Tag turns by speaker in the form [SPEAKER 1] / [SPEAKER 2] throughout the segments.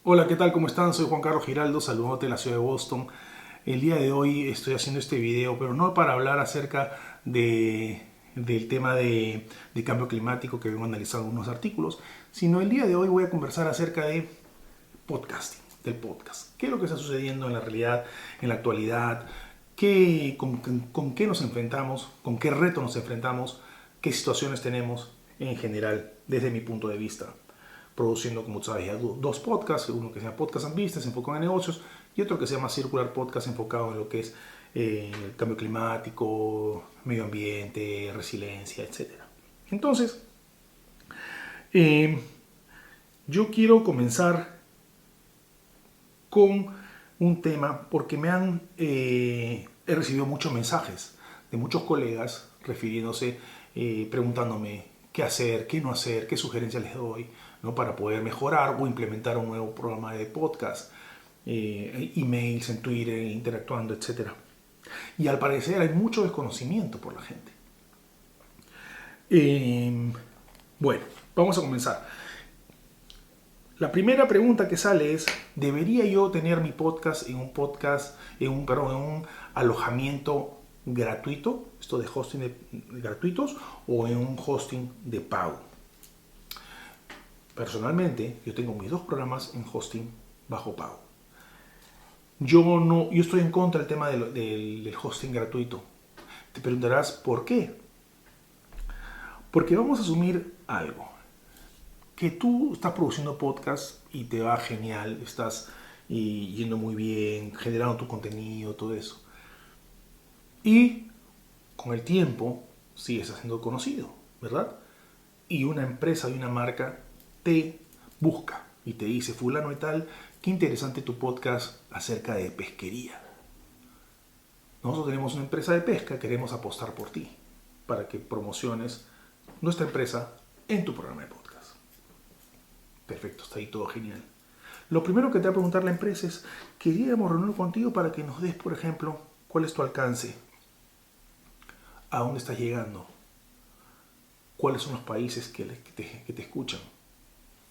[SPEAKER 1] Hola, ¿qué tal? ¿Cómo están? Soy Juan Carlos Giraldo, saludándote de la ciudad de Boston. El día de hoy estoy haciendo este video, pero no para hablar acerca del tema de cambio climático que vengo analizando en unos artículos, sino el día de hoy voy a conversar acerca de podcasting, del podcast. ¿Qué es lo que está sucediendo en la realidad, en la actualidad? ¿Con qué nos enfrentamos? ¿Con qué retos nos enfrentamos? ¿Qué situaciones tenemos en general desde mi punto de vista? Produciendo, como tú sabes, ya dos podcasts, uno que se llama Podcast and Business, enfocado en negocios, y otro que se llama Circular Podcast, enfocado en lo que es el cambio climático, medio ambiente, resiliencia, etc. Entonces, eh, yo quiero comenzar con un tema porque he recibido muchos mensajes de muchos colegas refiriéndose, preguntándome qué hacer, qué no hacer, qué sugerencias les doy, ¿no? Para poder mejorar o implementar un nuevo programa de podcast, emails en Twitter, interactuando, etcétera. Y al parecer hay mucho desconocimiento por la gente. Eh, bueno, vamos a comenzar. La primera pregunta que sale es, ¿debería yo tener mi podcast en un alojamiento gratuito, esto de gratuitos, o en un hosting de pago? Personalmente, yo tengo mis dos programas en hosting bajo pago. Yo estoy en contra del tema del hosting gratuito. Te preguntarás por qué. Porque vamos a asumir algo. Que tú estás produciendo podcast y te va genial, estás yendo muy bien, generando tu contenido, todo eso. Y con el tiempo sigues siendo conocido, ¿verdad? Y una empresa y una marca te busca y te dice, fulano y tal, qué interesante tu podcast acerca de pesquería. Nosotros tenemos una empresa de pesca, queremos apostar por ti para que promociones nuestra empresa en tu programa de podcast. Perfecto, está ahí todo genial. Lo primero que te va a preguntar la empresa es, queríamos reunirnos contigo para que nos des, por ejemplo, cuál es tu alcance, a dónde estás llegando, cuáles son los países que te escuchan,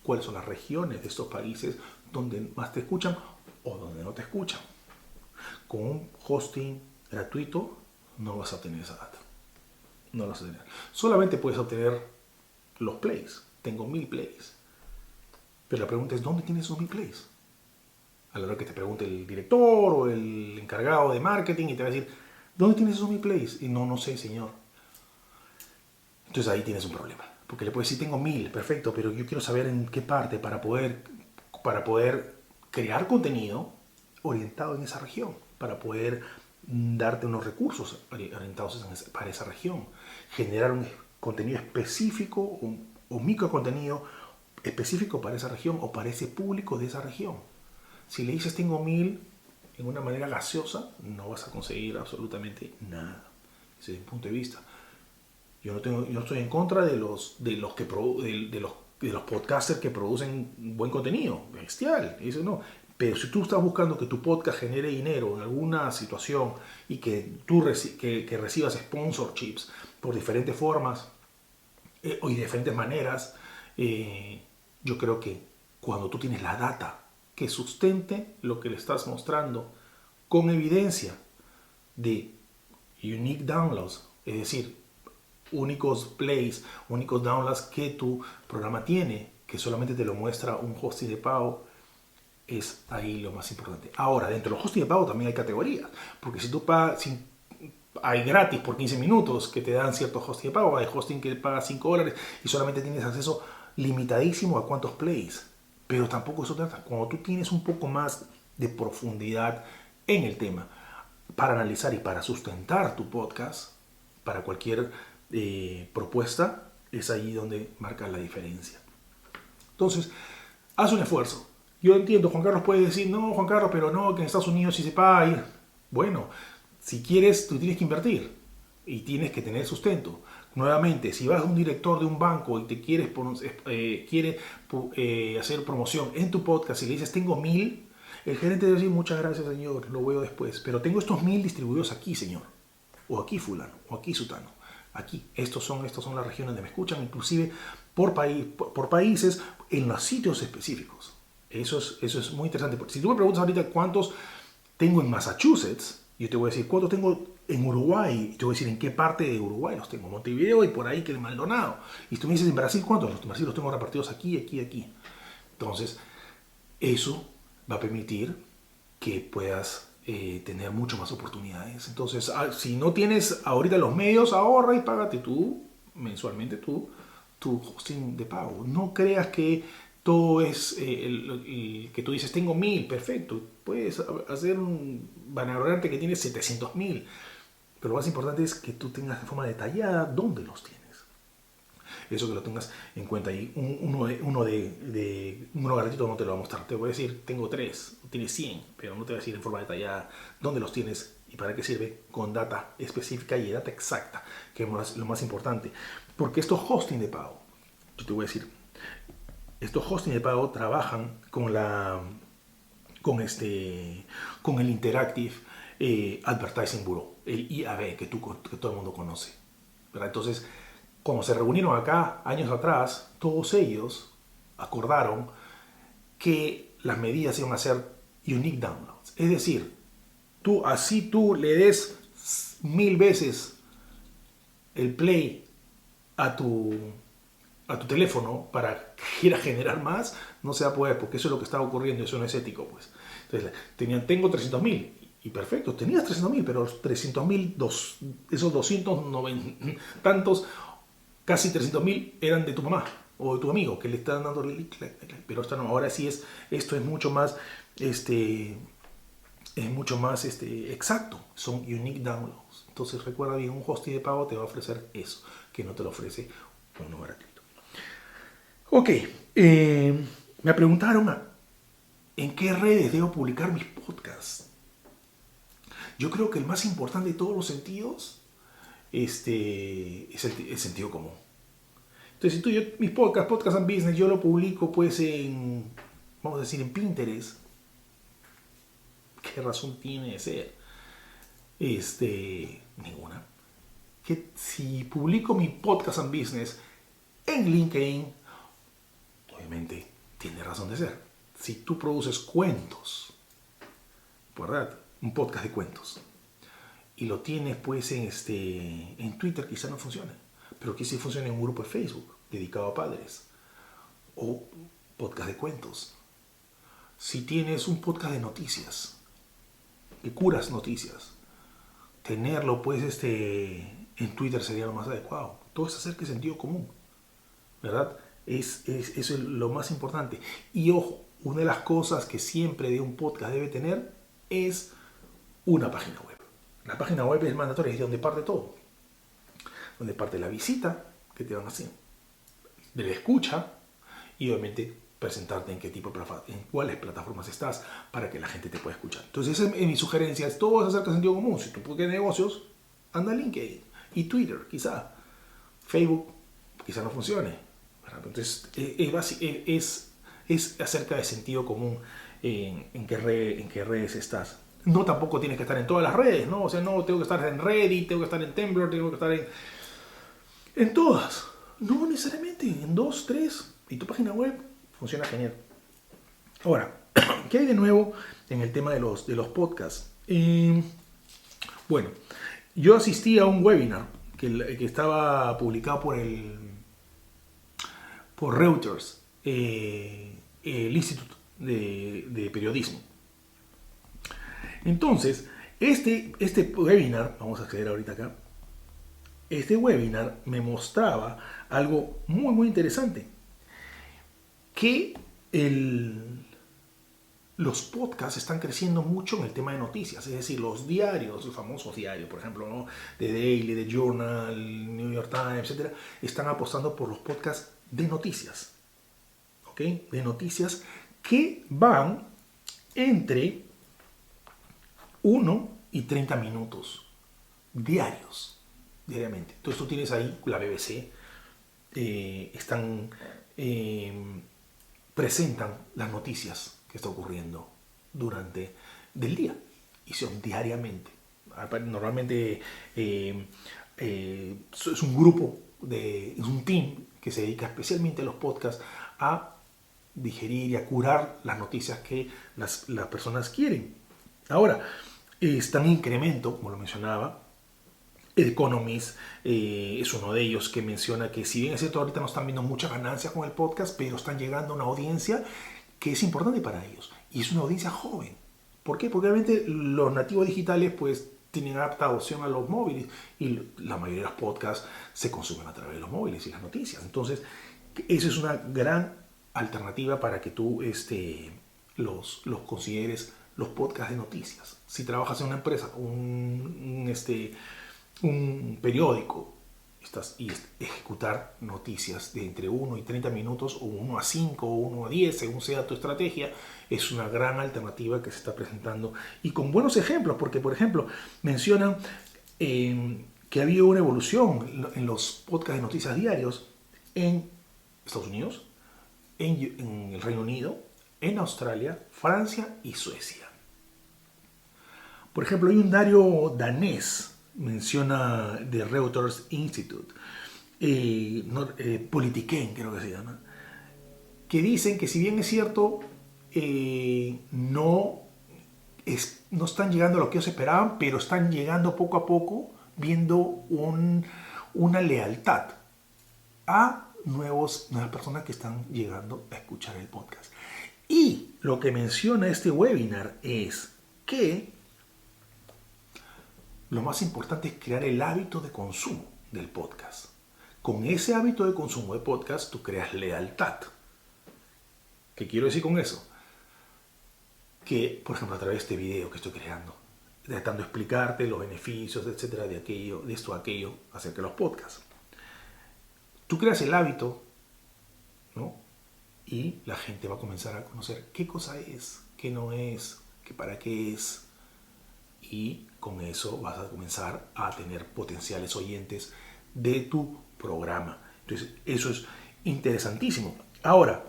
[SPEAKER 1] cuáles son las regiones de estos países donde más te escuchan o donde no te escuchan. Con un hosting gratuito no vas a obtener esa data. No la vas a tener. Solamente puedes obtener los plays. Tengo 1000 plays. Pero la pregunta es, ¿dónde tienes esos 1000 plays? A la hora que te pregunte el director o el encargado de marketing y te va a decir, ¿dónde tienes esos 1000 plays? Y no sé, señor. Entonces ahí tienes un problema. Porque le puedes decir, tengo 1000, perfecto, pero yo quiero saber en qué parte para poder crear contenido orientado en esa región, para poder darte unos recursos orientados para esa región, generar un contenido específico, un micro contenido específico para esa región o para ese público de esa región. Si le dices tengo 1000 en una manera gaseosa, no vas a conseguir absolutamente nada. Desde mi punto de vista. Yo no estoy en contra de los podcasters que producen buen contenido, bestial, eso no. Pero si tú estás buscando que tu podcast genere dinero en alguna situación y que tú que recibas sponsorships por diferentes formas o de diferentes maneras, yo creo que cuando tú tienes la data que sustente lo que le estás mostrando con evidencia de unique downloads, es decir, únicos plays, únicos downloads que tu programa tiene, que solamente te lo muestra un hosting de pago, es ahí lo más importante. Ahora, dentro de los hosting de pago también hay categorías, porque si tú pagas, hay gratis por 15 minutos que te dan ciertos hosting de pago, hay hosting que pagas $5 y solamente tienes acceso limitadísimo a cuántos plays, pero tampoco eso trata. Cuando tú tienes un poco más de profundidad en el tema para analizar y para sustentar tu podcast, para cualquier propuesta, es ahí donde marca la diferencia. Entonces, haz un esfuerzo. Yo entiendo, Juan Carlos puede decir, no, Juan Carlos, pero no, que en Estados Unidos sí se paga ir. Bueno, si quieres, tú tienes que invertir y tienes que tener sustento. Nuevamente, si vas a un director de un banco y te quiere hacer promoción en tu podcast y le dices, tengo 1000, el gerente debe decir, muchas gracias, señor, lo veo después, pero tengo estos 1000 distribuidos aquí, señor, o aquí fulano, o aquí sutano. Aquí, estas son las regiones donde me escuchan, inclusive por países, en los sitios específicos. Eso es muy interesante. Porque si tú me preguntas ahorita cuántos tengo en Massachusetts, yo te voy a decir cuántos tengo en Uruguay, y te voy a decir en qué parte de Uruguay los tengo. Montevideo y por ahí que de Maldonado. Y tú me dices en Brasil cuántos, en Brasil los tengo repartidos aquí, aquí, aquí. Entonces, eso va a permitir que puedas tener mucho más oportunidades. Entonces, si no tienes ahorita los medios, ahorra y págate tú, mensualmente tu hosting de pago. No creas que todo es que tú dices, tengo 1000, perfecto. Puedes hacer vanagloriarte que tienes 700.000. Pero lo más importante es que tú tengas de forma detallada dónde los tienes. Eso que lo tengas en cuenta. Y uno gratuito no te lo va a mostrar. Te voy a decir, tengo 3, tienes 100, pero no te voy a decir en forma detallada dónde los tienes y para qué sirve, con data específica y data exacta, que es lo más importante. Porque estos hosting de pago, yo te voy a decir, estos hosting de pago trabajan con el Interactive Advertising Bureau, el IAB, que todo el mundo conoce, ¿verdad? Entonces, cuando se reunieron acá años atrás, todos ellos acordaron que las medidas iban a ser unique downloads. Es decir, tú le des 1000 veces el play a tu teléfono para que quiera generar más, no se va a poder, porque eso es lo que está ocurriendo, eso no es ético, pues. Entonces, tengo 300.000, y perfecto, tenías 300.000, pero los 300.000, esos 290 tantos, casi 300.000 eran de tu mamá o de tu amigo, que le están dando, pero ahora sí esto es mucho más, exacto, son unique downloads. Entonces recuerda bien, un hosting de pago te va a ofrecer eso, que no te lo ofrece uno gratuito. Ok, me preguntaron en qué redes debo publicar mis podcasts. Yo creo que el más importante de todos los sentidos es el sentido común. Entonces, mis podcast and business, yo lo publico pues vamos a decir, en Pinterest. ¿Qué razón tiene de ser? Ninguna. Que si publico mi podcast and business en LinkedIn, obviamente tiene razón de ser. Si tú produces cuentos, ¿verdad? Un podcast de cuentos, y lo tienes pues en Twitter, quizá no funcione, pero quizá funcione en un grupo de Facebook dedicado a padres, o podcast de cuentos. Si tienes un podcast de noticias, que curas noticias, tenerlo pues en Twitter sería lo más adecuado. Todo es acerca de sentido común, ¿verdad? Eso es lo más importante. Y ojo, una de las cosas que siempre de un podcast debe tener es una página web. La página web es mandatoria, es de donde parte todo. Donde parte la visita que te van a hacer, de la escucha y obviamente presentarte en cuáles plataformas estás para que la gente te pueda escuchar. Entonces, esa es mi sugerencia. Todo es acerca de sentido común. Si tú quieres negocios, anda a LinkedIn y Twitter, quizá. Facebook, quizá no funcione. Entonces, es acerca de sentido común en qué redes estás. No tampoco tienes que estar en todas las redes, ¿no? O sea, no tengo que estar en Reddit, tengo que estar en Tumblr, tengo que estar en todas. No necesariamente, en 2, 3. Y tu página web funciona genial. Ahora, ¿qué hay de nuevo en el tema de los podcasts? Bueno, yo asistí a un webinar que estaba publicado por Reuters, el Instituto de Periodismo. Entonces, este webinar, vamos a acceder ahorita acá, este webinar me mostraba algo muy, muy interesante. Que los podcasts están creciendo mucho en el tema de noticias, es decir, los diarios, los famosos diarios, por ejemplo, ¿no? The Daily, The Journal, New York Times, etc., están apostando por los podcasts de noticias, ¿ok? De noticias que van entre 1 y 30 minutos diariamente. Entonces tú tienes ahí la BBC, presentan las noticias que está ocurriendo durante del día y son diariamente. Normalmente es un grupo, es un team que se dedica especialmente a los podcasts a digerir y a curar las noticias que las personas quieren. Ahora, está en incremento, como lo mencionaba. El Economist es uno de ellos que menciona que si bien es cierto ahorita no están viendo muchas ganancias con el podcast, pero están llegando a una audiencia que es importante para ellos. Y es una audiencia joven. ¿Por qué? Porque realmente los nativos digitales pues tienen adaptación a los móviles y la mayoría de los podcasts se consumen a través de los móviles y las noticias. Entonces, eso es una gran alternativa para que tú los consideres los podcasts de noticias. Si trabajas en una empresa, un periódico y ejecutar noticias de entre 1 y 30 minutos o 1 a 5 o 1 a 10 según sea tu estrategia, es una gran alternativa que se está presentando y con buenos ejemplos, porque por ejemplo mencionan que ha habido una evolución en los podcasts de noticias diarios en Estados Unidos, en el Reino Unido, en Australia, Francia y Suecia. Por ejemplo, hay un diario danés, menciona The Reuters Institute, Politiken creo que se llama, que dicen que si bien es cierto, no están llegando a lo que ellos esperaban, pero están llegando poco a poco, viendo una lealtad a nuevas personas que están llegando a escuchar el podcast. Y lo que menciona este webinar es que lo más importante es crear el hábito de consumo del podcast. Con ese hábito de consumo de podcast, tú creas lealtad. ¿Qué quiero decir con eso? Que, por ejemplo, a través de este video que estoy creando, tratando de explicarte los beneficios, etcétera, de aquello, de esto, aquello, acerca de los podcasts. Tú creas el hábito, ¿no? Y la gente va a comenzar a conocer qué cosa es, qué no es, qué para qué es. Y con eso vas a comenzar a tener potenciales oyentes de tu programa. Entonces, eso es interesantísimo. Ahora,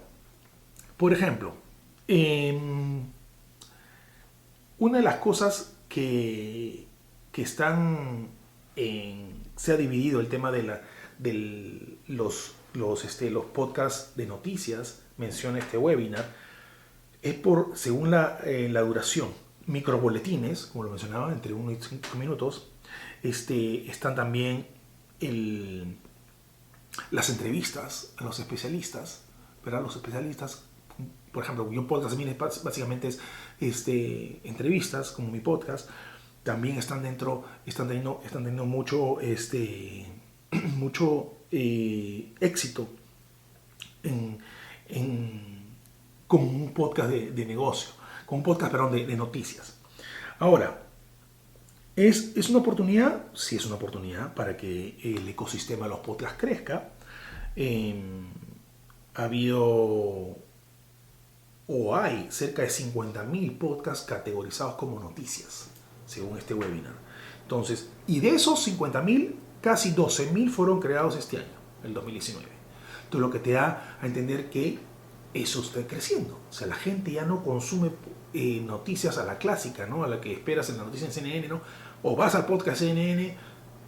[SPEAKER 1] por ejemplo, una de las cosas que están se ha dividido el tema de los podcasts de noticias, menciona este webinar, es según la duración. Microboletines, como lo mencionaba, entre 1 y 5 minutos. Están también las entrevistas a los especialistas, ¿verdad? Los especialistas, por ejemplo, un podcast también básicamente es entrevistas, como mi podcast. También están teniendo mucho éxito como un podcast de negocio, como un podcast, perdón, de noticias. Ahora, ¿es una oportunidad? Sí, es una oportunidad para que el ecosistema de los podcasts crezca. Ha habido o hay cerca de 50.000 podcasts categorizados como noticias, según este webinar. Entonces, y de esos 50.000, casi 12.000 fueron creados este año, el 2019. Entonces, lo que te da a entender que eso está creciendo. O sea, la gente ya no consume noticias a la clásica, ¿no? A la que esperas en la noticia en CNN, ¿no? O vas al podcast CNN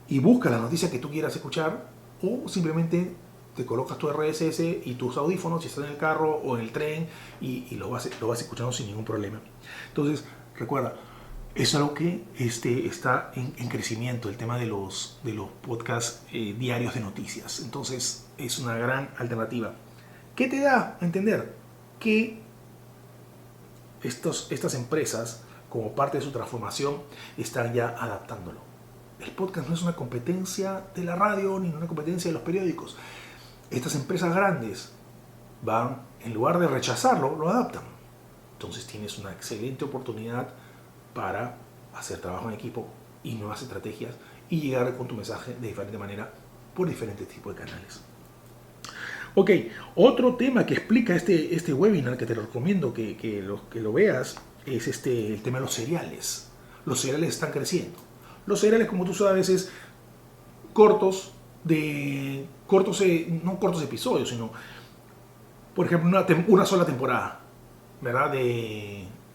[SPEAKER 1] y buscas la noticia que tú quieras escuchar, o simplemente te colocas tu RSS y tus audífonos si estás en el carro o en el tren y lo vas escuchando sin ningún problema. Entonces, recuerda, es algo que está en crecimiento, el tema de los podcasts diarios de noticias. Entonces, es una gran alternativa. ¿Qué te da a entender? Que estas empresas, como parte de su transformación, están ya adaptándolo. El podcast no es una competencia de la radio ni una competencia de los periódicos. Estas empresas grandes van, en lugar de rechazarlo, lo adaptan. Entonces tienes una excelente oportunidad para hacer trabajo en equipo y nuevas estrategias y llegar con tu mensaje de diferente manera por diferentes tipos de canales. Ok, otro tema que explica este webinar, que te lo recomiendo que lo veas, es el tema de los seriales. Los seriales están creciendo. Los seriales, como tú sabes, es no cortos episodios, sino, por ejemplo, una sola temporada, ¿verdad?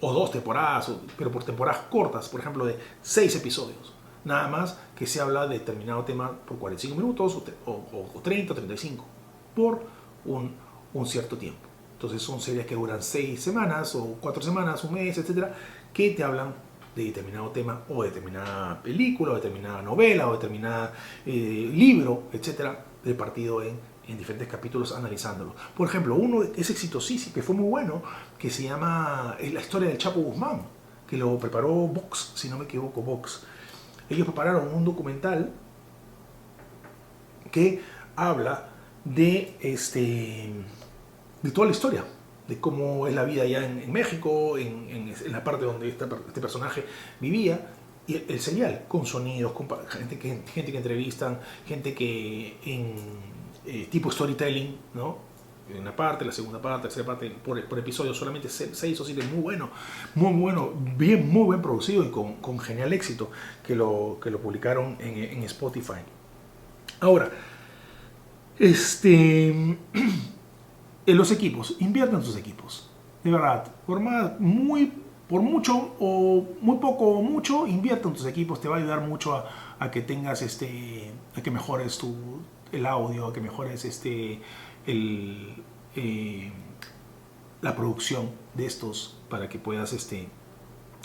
[SPEAKER 1] O 2 temporadas, pero por temporadas cortas, por ejemplo, de 6 episodios. Nada más que se habla de determinado tema por 45 minutos o 30 o 35 por un cierto tiempo. Entonces son series que duran 6 semanas o 4 semanas, un mes, etcétera, que te hablan de determinado tema o determinada película o determinada novela o determinada libro, etcétera, repartido en diferentes capítulos analizándolo. Por ejemplo, uno que es exitosísimo, que fue muy bueno, que se llama La historia del Chapo Guzmán, que lo preparó Vox, si no me equivoco, Vox. Ellos prepararon un documental que habla de toda la historia, de cómo es la vida allá en México, en la parte donde este personaje vivía, y el serial, con sonidos, con gente que entrevistan, gente que tipo storytelling, ¿no? En una parte, la segunda parte, tercera parte, por episodio, solamente 6 o 7, muy bueno, muy buen producido y con genial éxito, que lo publicaron en Spotify. Ahora, en los equipos, inviertan en sus equipos, de verdad, por mucho o muy poco o mucho, invierte en tus equipos, te va a ayudar mucho a que tengas a que mejores el audio, a que mejores la producción de estos, para que puedas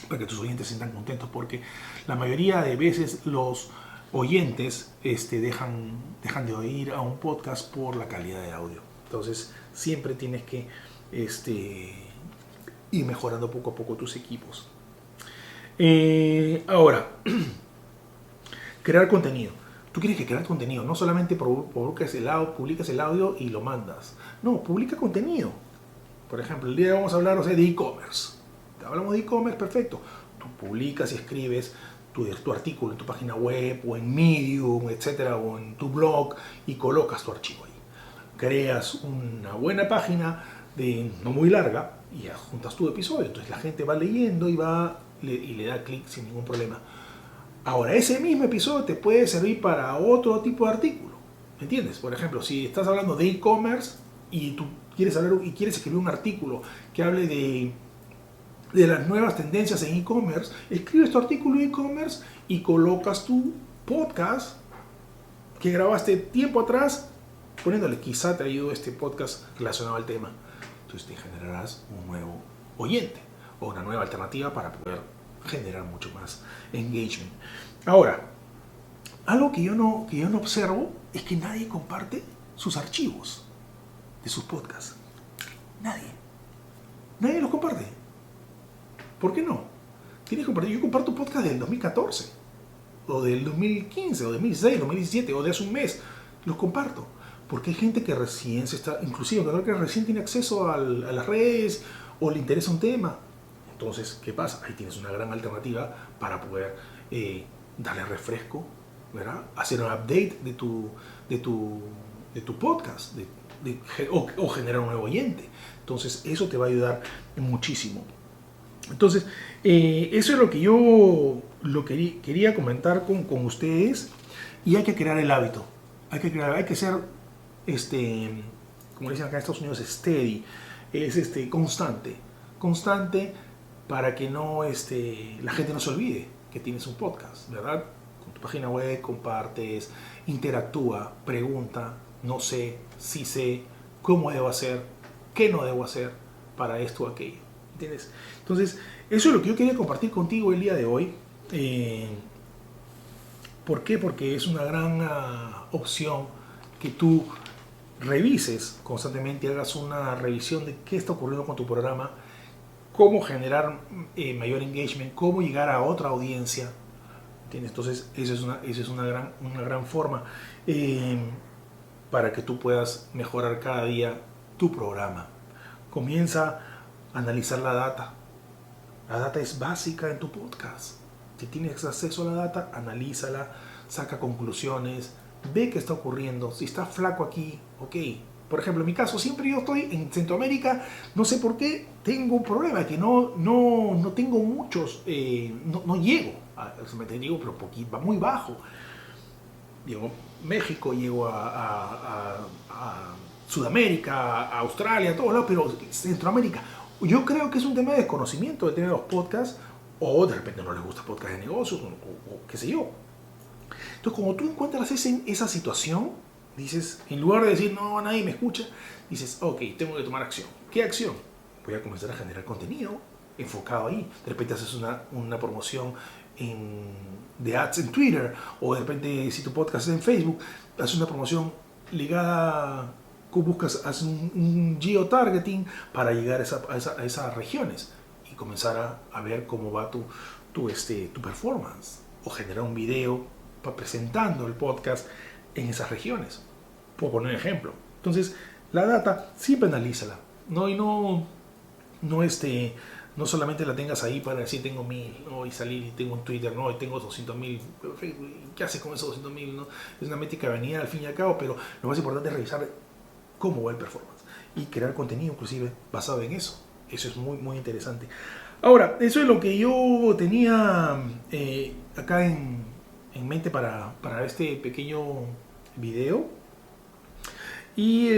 [SPEAKER 1] para que tus oyentes se sientan contentos, porque la mayoría de veces los oyentes dejan de oír a un podcast por la calidad de audio. Entonces siempre tienes que ir mejorando poco a poco tus equipos. Ahora, crear contenido. Tú quieres que crear contenido, no solamente publicas el audio y lo mandas. No, publica contenido. Por ejemplo, el día de hoy vamos a hablar, de e-commerce. Hablamos de e-commerce, perfecto. Tú publicas y escribes tu artículo en tu página web o en Medium, etcétera, o en tu blog, y colocas tu archivo ahí. Creas una buena página no muy larga y adjuntas tu episodio. Entonces la gente va leyendo y le da clic sin ningún problema. Ahora, ese mismo episodio te puede servir para otro tipo de artículo. ¿Me entiendes? Por ejemplo, si estás hablando de e-commerce y tú quieres escribir un artículo que hable de las nuevas tendencias en e-commerce, escribes tu artículo de e-commerce y colocas tu podcast que grabaste tiempo atrás, poniéndole quizá te ayudó este podcast relacionado al tema. Entonces te generarás un nuevo oyente o una nueva alternativa para poder generar mucho más engagement. Ahora, algo que yo no observo es que nadie comparte sus archivos de sus podcasts. Nadie los comparte. ¿Por qué no? Tienes que compartir. Yo comparto podcast del 2014 o del 2015 o 2016, 2017 o de hace un mes. Los comparto porque hay gente que recién inclusive que recién tiene acceso a las redes o le interesa un tema. Entonces, ¿qué pasa? Ahí tienes una gran alternativa para poder darle refresco, ¿verdad? Hacer un update de tu podcast o generar un nuevo oyente. Entonces, eso te va a ayudar muchísimo. Entonces, eso es lo que yo quería comentar con ustedes, y hay que crear el hábito. Hay que ser, como dicen acá en Estados Unidos, steady, es constante, para que la gente no se olvide que tienes un podcast, ¿verdad? Con tu página web compartes, interactúa, pregunta, no sé, sí sé, cómo debo hacer, qué no debo hacer para esto o aquello, ¿entiendes? Entonces, eso es lo que yo quería compartir contigo el día de hoy. ¿Por qué? Porque es una gran opción que tú revises constantemente, hagas una revisión de qué está ocurriendo con tu programa, cómo generar mayor engagement, cómo llegar a otra audiencia, ¿entiendes? Entonces, esa es una gran forma para que tú puedas mejorar cada día tu programa. Comienza a analizar la data. La data es básica en tu podcast. Si tienes acceso a la data, analízala, saca conclusiones, ve qué está ocurriendo. Si está flaco aquí, ok. Por ejemplo, en mi caso, siempre yo estoy en Centroamérica, no sé por qué, tengo un problema, que no tengo muchos, no llego al cementerio, pero va muy bajo. Llego a México, llego a Sudamérica, a Australia, a todos lados, pero Centroamérica. Yo creo que es un tema de desconocimiento de tener los podcasts, o de repente no les gusta podcast de negocios, o qué sé yo. Entonces, cuando tú encuentras esa situación, dices, en lugar de decir, no, nadie me escucha, dices, ok, tengo que tomar acción. ¿Qué acción? Voy a comenzar a generar contenido enfocado ahí. De repente haces una promoción de ads en Twitter, o de repente si tu podcast es en Facebook, haces una promoción ligada, haces un geotargeting para llegar a esas regiones y comenzar a ver cómo va tu performance, o generar un video presentando el podcast en esas regiones, por poner un ejemplo. Entonces, la data siempre analízala, ¿no? Y no solamente la tengas ahí para decir tengo 1000, ¿no? Y salir y tengo un Twitter, no, y tengo 200.000. ¿Qué haces con esos 200.000? ¿No? Es una métrica venida al fin y al cabo, pero lo más importante es revisar cómo va el performance y crear contenido inclusive basado en eso. Eso es muy, muy interesante. Ahora, eso es lo que yo tenía acá en mente para este pequeño video. Y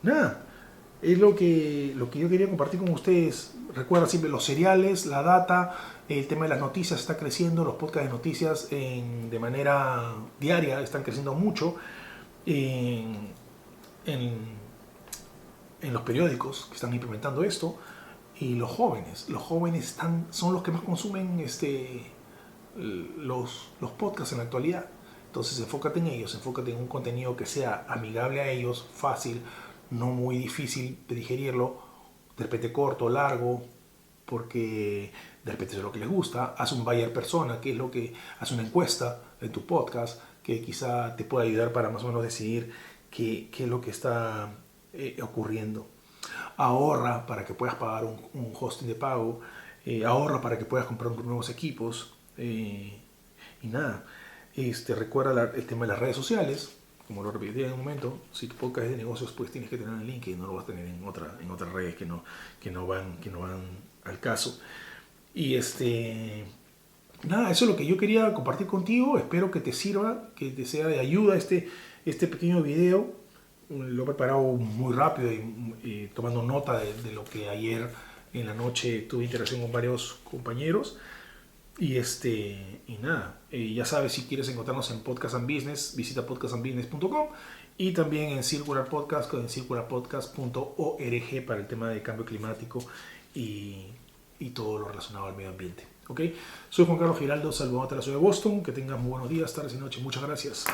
[SPEAKER 1] nada, es lo que yo quería compartir con ustedes. Recuerda siempre los seriales, la data, el tema de las noticias está creciendo, los podcasts de noticias de manera diaria están creciendo mucho. En los periódicos que están implementando esto, y los jóvenes son los que más consumen los podcasts en la actualidad. Entonces enfócate en ellos, enfócate en un contenido que sea amigable a ellos, fácil, no muy difícil de digerirlo, de repente corto, largo, porque de repente eso es lo que les gusta. Haz un buyer persona, que es lo que hace una encuesta en tu podcast, que quizá te pueda ayudar para más o menos decidir qué es lo que está ocurriendo. Ahorra para que puedas pagar un hosting de pago, ahorra para que puedas comprar nuevos equipos, y nada, recuerda el tema de las redes sociales. Como lo repetí en un momento, si tu podcast es de negocios, pues tienes que tener el link, y no lo vas a tener en otras redes que no van al caso. Y nada, eso es lo que yo quería compartir contigo. Espero que te sirva, que te sea de ayuda este pequeño video. Lo he preparado muy rápido y tomando nota de lo que ayer en la noche tuve interacción con varios compañeros. Y nada, ya sabes, si quieres encontrarnos en Podcast and Business, visita podcastandbusiness.com, y también en Circular Podcast, en circularpodcast.org, para el tema de cambio climático y todo lo relacionado al medio ambiente. ¿Okay? Soy Juan Carlos Giraldo, saludándote a la ciudad de Boston. Que tengas muy buenos días, tardes y noches. Muchas gracias.